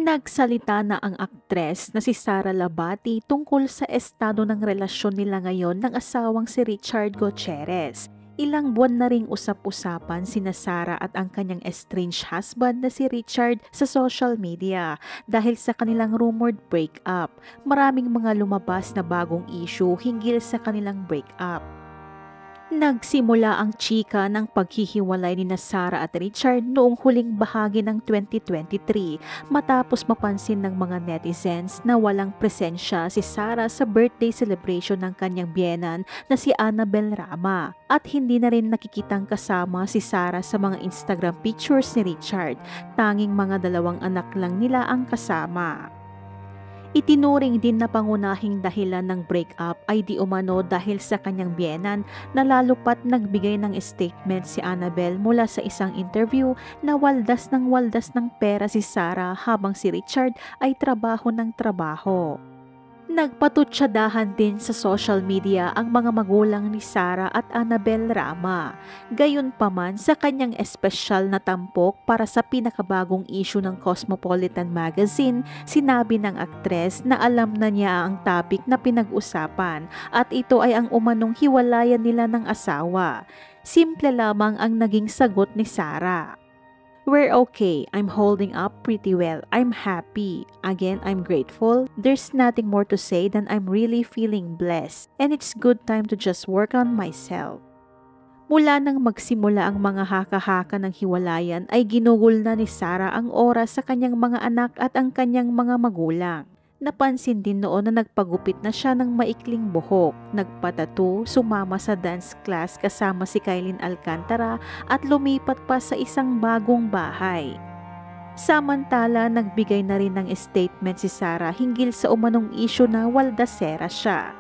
Nagsalita na ang aktres na si Sara Labati tungkol sa estado ng relasyon nila ngayon ng asawang si Richard Gutierrez. Ilang buwan na ring usap-usapan sina Sara at ang kanyang estranged husband na si Richard sa social media dahil sa kanilang rumored breakup. Maraming mga lumabas na bagong issue hinggil sa kanilang breakup. Nagsimula ang chika ng paghihiwalay ni Sara at Richard noong huling bahagi ng 2023 matapos mapansin ng mga netizens na walang presensya si Sara sa birthday celebration ng kanyang biyenan na si Annabel Rama at hindi na rin nakikitang kasama si Sara sa mga Instagram pictures ni Richard. Tanging mga dalawang anak lang nila ang kasama. Itinuring din na pangunahing dahilan ng breakup ay di umano dahil sa kanyang biyenan na lalo pat nagbigay ng statement si Annabel mula sa isang interview na waldas ng pera si Sara habang si Richard ay trabaho ng trabaho. Nagpatutsadahan din sa social media ang mga magulang ni Sara at Annabel Rama. Gayunpaman sa kanyang espesyal na tampok para sa pinakabagong issue ng Cosmopolitan Magazine, sinabi ng aktres na alam na niya ang topic na pinag-usapan at ito ay ang umanong hiwalayan nila ng asawa. Simple lamang ang naging sagot ni Sara. "We're okay. I'm holding up pretty well. I'm happy. Again, I'm grateful. There's nothing more to say than I'm really feeling blessed. And it's good time to just work on myself." Mula nang magsimula ang mga haka-haka ng hiwalayan ay ginugol na ni Sara ang oras sa kanyang mga anak at ang kanyang mga magulang. Napansin din noon na nagpagupit na siya ng maikling buhok, nagpatattoo, sumama sa dance class kasama si Kylene Alcantara at lumipat pa sa isang bagong bahay. Samantala, nagbigay na rin ng statement si Sara hinggil sa umanong issue na waldasera siya.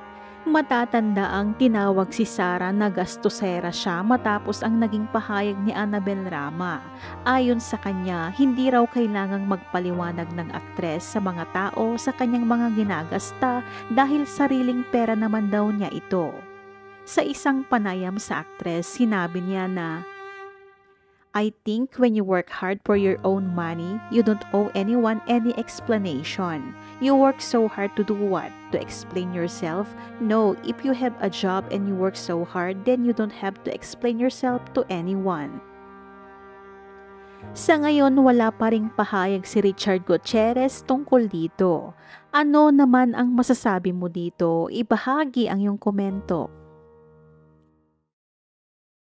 Matatanda ang tinawag si Sara na gastosera siya matapos ang naging pahayag ni Annabel Rama. Ayon sa kanya, hindi raw kailangang magpaliwanag ng aktres sa mga tao sa kanyang mga ginagasta dahil sariling pera naman daw niya ito. Sa isang panayam sa aktres, sinabi niya na, "I think when you work hard for your own money, you don't owe anyone any explanation. You work so hard to do what? To explain yourself? No, if you have a job and you work so hard, then you don't have to explain yourself to anyone." Sa ngayon, wala pa ring pahayag si Richard Gutierrez tungkol dito. Ano naman ang masasabi mo dito? Ibahagi ang iyong komento.